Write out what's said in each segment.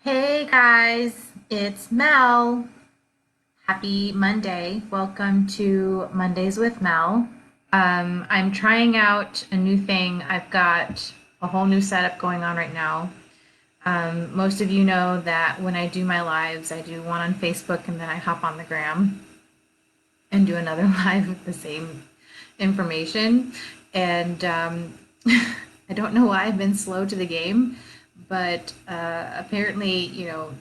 Hey guys, it's Mel. Happy Monday. Welcome to Mondays with Mel. I'm trying out a new thing. I've got a whole new setup going on right now. Most of you know that when I do my lives, I do one on Facebook and then I hop on the gram and do another live with the same information. And I don't know why I've been slow to the game, but apparently,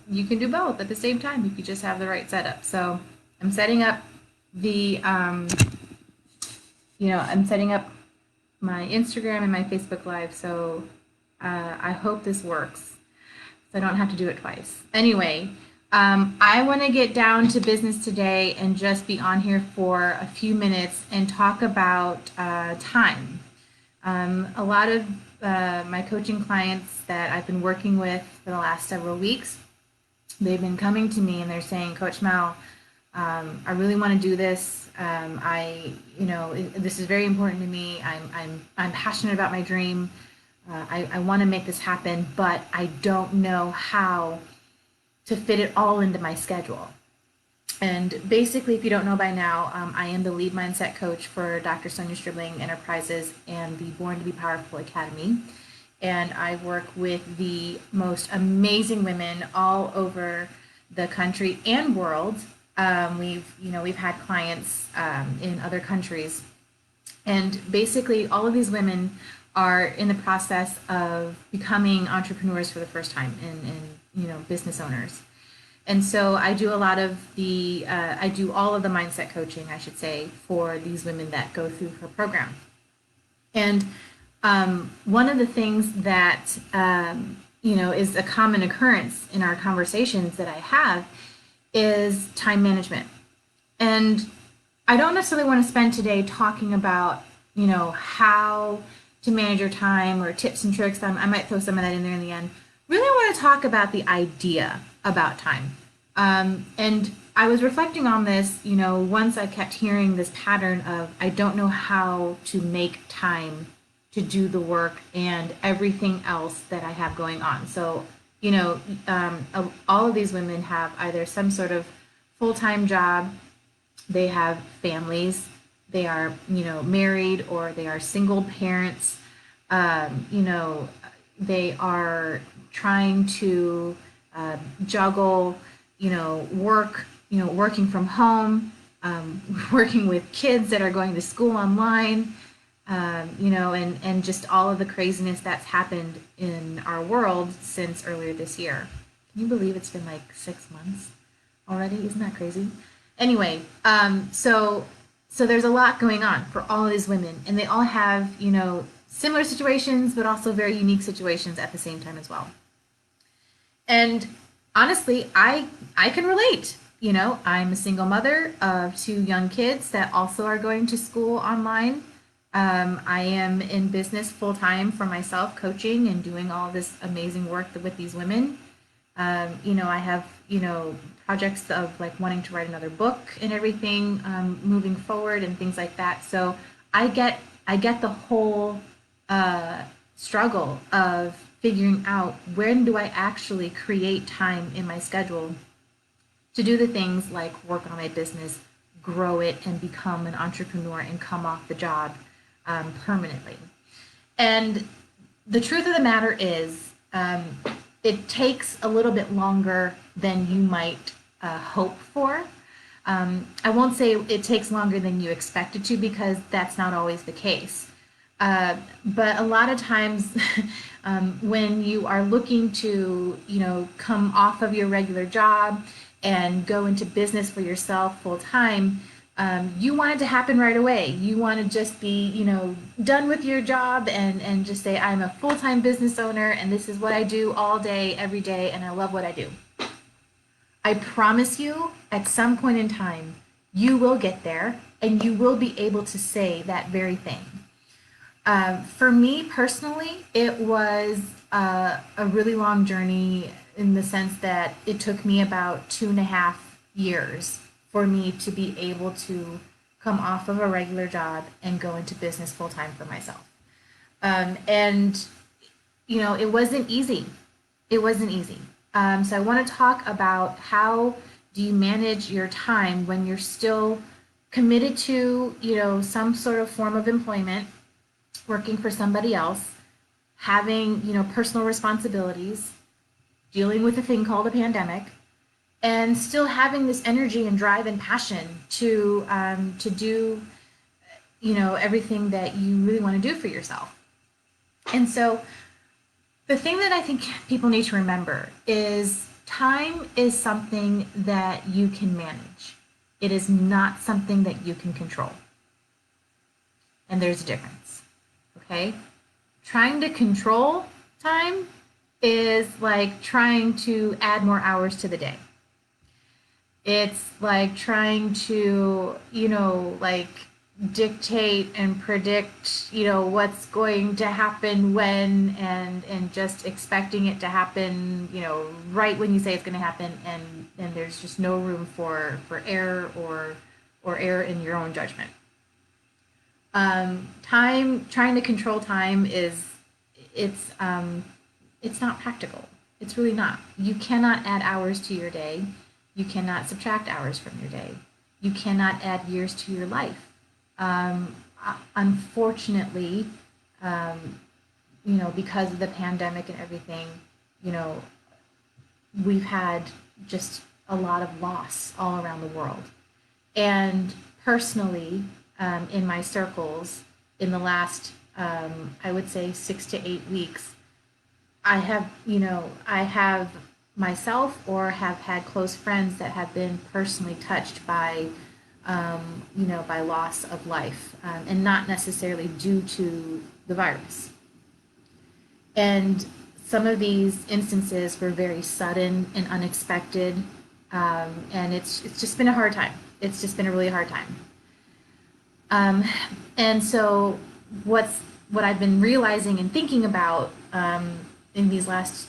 you can do both at the same time if you just have the right setup. So I'm setting up the, I'm setting up my Instagram and my Facebook Live. So I hope this works so I don't have to do it twice. Anyway, I want to get down to business today and just be on here for a few minutes and talk about time. A lot of my coaching clients that I've been working with for the last several weeks, they've been coming to me and they're saying, Coach Mel, I really want to do this. This is very important to me. I'm passionate about my dream. I want to make this happen, but I don't know how to fit it all into my schedule. And basically, if you don't know by now, I am the lead mindset coach for Dr. Sonia Stribling Enterprises and the Born to Be Powerful Academy. And I work with the most amazing women all over the country and world. We've had clients in other countries, and basically, all of these women are in the process of becoming entrepreneurs for the first time and business owners. And so I do a lot of I do all of the mindset coaching, I should say, for these women that go through her program. And one of the things that, is a common occurrence in our conversations that I have is time management. And I don't necessarily want to spend today talking about, how to manage your time or tips and tricks. I might throw some of that in there in the end. Really, I want to talk about the idea about time. And I was reflecting on this, once I kept hearing this pattern of I don't know how to make time to do the work and everything else that I have going on. So, all of these women have either some sort of full-time job, they have families, they are, married, or they are single parents. They are trying to juggle, work, working from home, working with kids that are going to school online, and just all of the craziness that's happened in our world since earlier this year. Can you believe it's been like 6 months already? Isn't that crazy? Anyway, so there's a lot going on for all of these women, and they all have, similar situations, but also very unique situations at the same time as well. And honestly, I can relate. I'm a single mother of two young kids that also are going to school online. I am in business full time for myself, coaching and doing all this amazing work with these women. I have, projects of like wanting to write another book and everything, moving forward and things like that. So I get the whole struggle of figuring out when do I actually create time in my schedule to do the things like work on my business, grow it, and become an entrepreneur and come off the job permanently. And the truth of the matter is, it takes a little bit longer than you might hope for. I won't say it takes longer than you expect it to because that's not always the case. But a lot of times, when you are looking to, come off of your regular job and go into business for yourself full time, you want it to happen right away. You want to just be, done with your job and just say, I'm a full time business owner and this is what I do all day, every day, and I love what I do. I promise you, at some point in time, you will get there and you will be able to say that very thing. For me personally, it was a really long journey in the sense that it took me about 2.5 years for me to be able to come off of a regular job and go into business full time for myself. And it wasn't easy. It wasn't easy. So I want to talk about how do you manage your time when you're still committed to, some sort of form of employment, working for somebody else, having, personal responsibilities, dealing with a thing called a pandemic, and still having this energy and drive and passion to do, everything that you really want to do for yourself. And so the thing that I think people need to remember is time is something that you can manage. It is not something that you can control. And there's a difference. Okay? Trying to control time is like trying to add more hours to the day. It's like trying to, like dictate and predict, what's going to happen when, and just expecting it to happen, right when you say it's going to happen, and there's just no room for error or error in your own judgment. Trying to control time it's it's not practical. It's really not. You cannot add hours to your day. You cannot subtract hours from your day. You cannot add years to your life. Unfortunately, because of the pandemic and everything, you know, we've had just a lot of loss all around the world. And personally, in my circles, in the last, I would say 6 to 8 weeks, I have myself or have had close friends that have been personally touched by, by loss of life, and not necessarily due to the virus. And some of these instances were very sudden and unexpected, and it's just been a hard time. It's just been a really hard time. Um, and so what I've been realizing and thinking about, in these last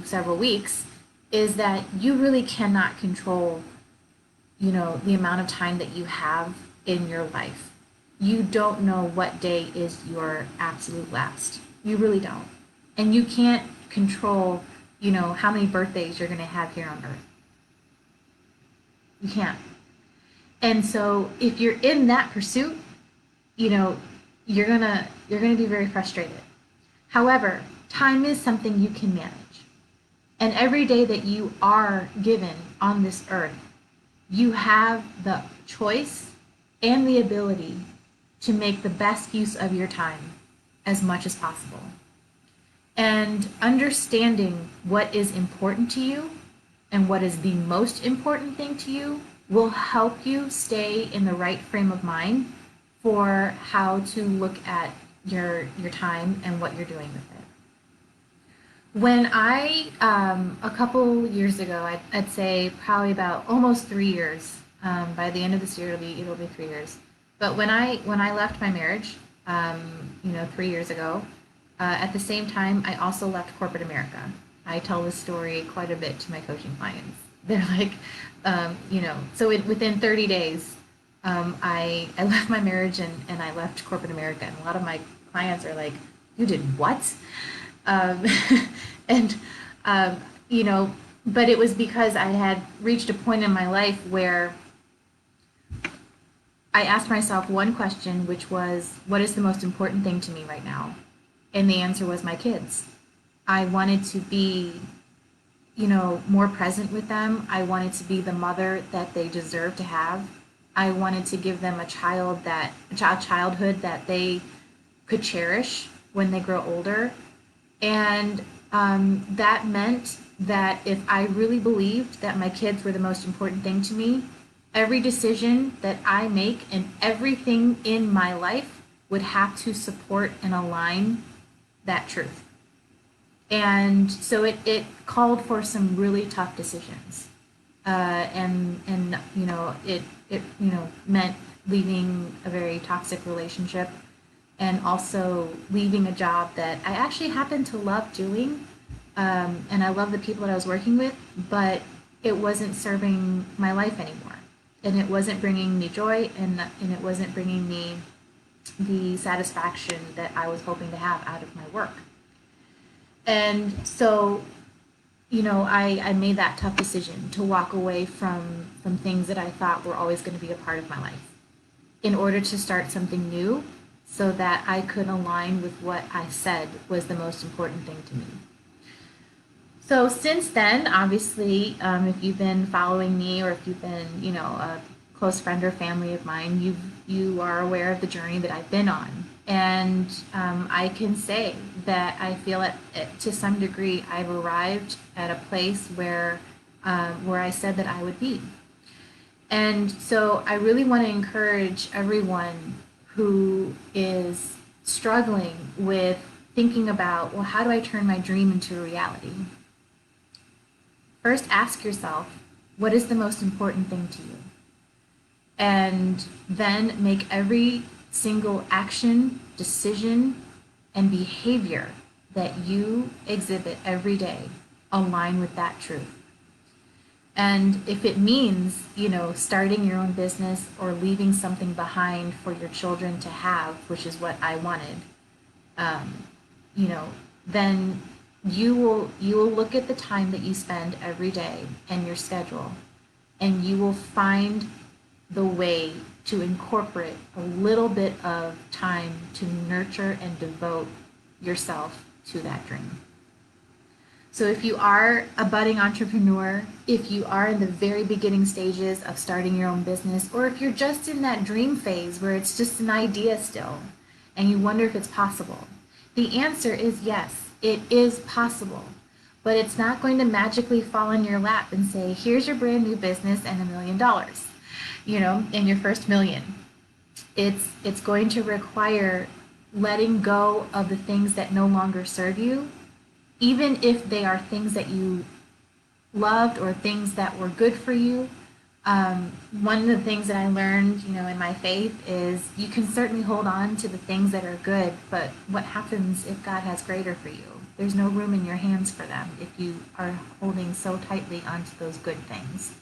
several weeks is that you really cannot control, the amount of time that you have in your life. You don't know what day is your absolute last. You really don't. And you can't control, how many birthdays you're going to have here on earth. You can't. And so if you're in that pursuit, you're going to be very frustrated. However, time is something you can manage. And every day that you are given on this earth, you have the choice and the ability to make the best use of your time as much as possible. And understanding what is important to you and what is the most important thing to you will help you stay in the right frame of mind for how to look at your time and what you're doing with it. When a couple years ago, I'd say probably about almost 3 years. By the end of this year, it'll be 3 years. But when I left my marriage, 3 years ago, at the same time, I also left corporate America. I tell this story quite a bit to my coaching clients. They're like, within 30 days, I left my marriage and I left corporate America. And a lot of my clients are like, "You did what?" Um, and, um, but it was because I had reached a point in my life where I asked myself one question, which was, what is the most important thing to me right now? And the answer was my kids. I wanted to be, more present with them. I wanted to be the mother that they deserve to have. I wanted to give them a childhood that they could cherish when they grow older. And that meant that if I really believed that my kids were the most important thing to me, every decision that I make and everything in my life would have to support and align that truth. And so it called for some really tough decisions. And it meant leaving a very toxic relationship and also leaving a job that I actually happened to love doing. And I love the people that I was working with, but it wasn't serving my life anymore. And it wasn't bringing me joy, and it wasn't bringing me the satisfaction that I was hoping to have out of my work. And so I made that tough decision to walk away from things that I thought were always going to be a part of my life in order to start something new so that I could align with what I said was the most important thing to me. So since then, obviously, if you've been following me or if you've been, a close friend or family of mine, you are aware of the journey that I've been on, and I can say that I feel to some degree I've arrived at a place where I said that I would be. And so I really want to encourage everyone who is struggling with thinking about, well, how do I turn my dream into a reality? First, ask yourself, what is the most important thing to you? And then make every single action, decision, and behavior that you exhibit every day align with that truth. And if it means, starting your own business or leaving something behind for your children to have, which is what I wanted, um, then you will look at the time that you spend every day and your schedule, and you will find the way to incorporate a little bit of time to nurture and devote yourself to that dream. So if you are a budding entrepreneur, if you are in the very beginning stages of starting your own business, or if you're just in that dream phase where it's just an idea still and you wonder if it's possible, the answer is yes, it is possible. But it's not going to magically fall in your lap and say, here's your brand new business and $1 million, in your first million. It's going to require letting go of the things that no longer serve you, even if they are things that you loved or things that were good for you. One of the things that I learned, in my faith is you can certainly hold on to the things that are good, but what happens if God has greater for you? There's no room in your hands for them if you are holding so tightly onto those good things.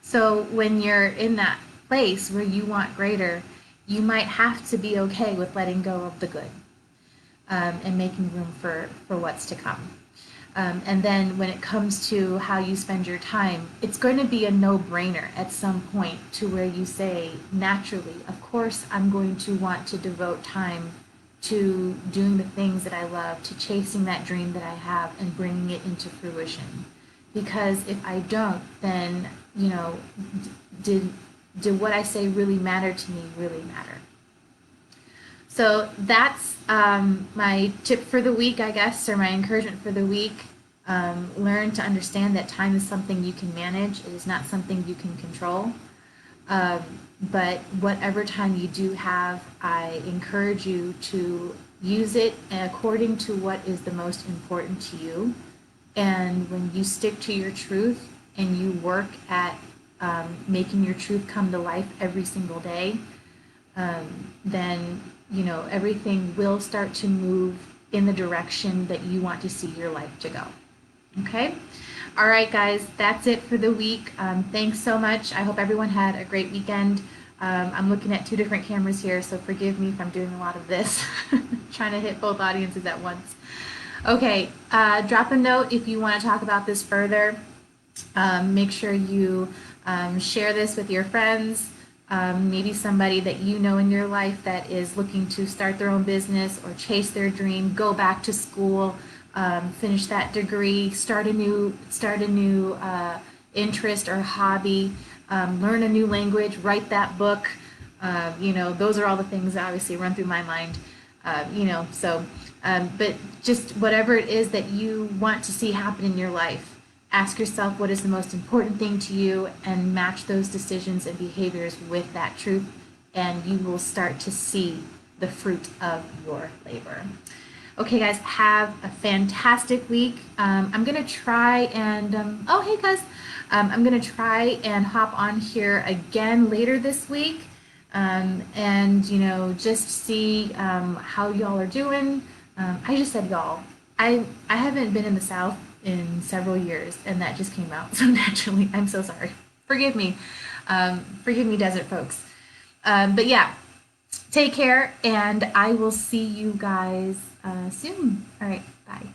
So when you're in that place where you want greater, you might have to be okay with letting go of the good, and making room for what's to come. And then when it comes to how you spend your time, it's going to be a no-brainer at some point to where you say, naturally, of course, I'm going to want to devote time to doing the things that I love, to chasing that dream that I have and bringing it into fruition. Because if I don't, then, did what I say really matter to me really matter? So that's my tip for the week, I guess, or my encouragement for the week. Learn to understand that time is something you can manage. It is not something you can control. But whatever time you do have, I encourage you to use it according to what is the most important to you. And when you stick to your truth and you work at making your truth come to life every single day, then everything will start to move in the direction that you want to see your life to go. Okay? All right, guys, that's it for the week. Thanks so much. I hope everyone had a great weekend. I'm looking at two different cameras here, so forgive me if I'm doing a lot of this, trying to hit both audiences at once. Okay, drop a note if you want to talk about this further. Make sure you share this with your friends. Maybe somebody that you know in your life that is looking to start their own business or chase their dream, go back to school, finish that degree, start a new interest or hobby, learn a new language, write that book. Those are all the things that obviously run through my mind. But just whatever it is that you want to see happen in your life, ask yourself what is the most important thing to you and match those decisions and behaviors with that truth, and you will start to see the fruit of your labor. Okay, guys, have a fantastic week. I'm going to try and, oh, hey, guys. I'm going to try and hop on here again later this week, and, just see how y'all are doing. I just said y'all. I haven't been in the South in several years, and that just came out so naturally. I'm so sorry. Forgive me. Forgive me, desert folks. But yeah, take care, and I will see you guys soon. All right, bye.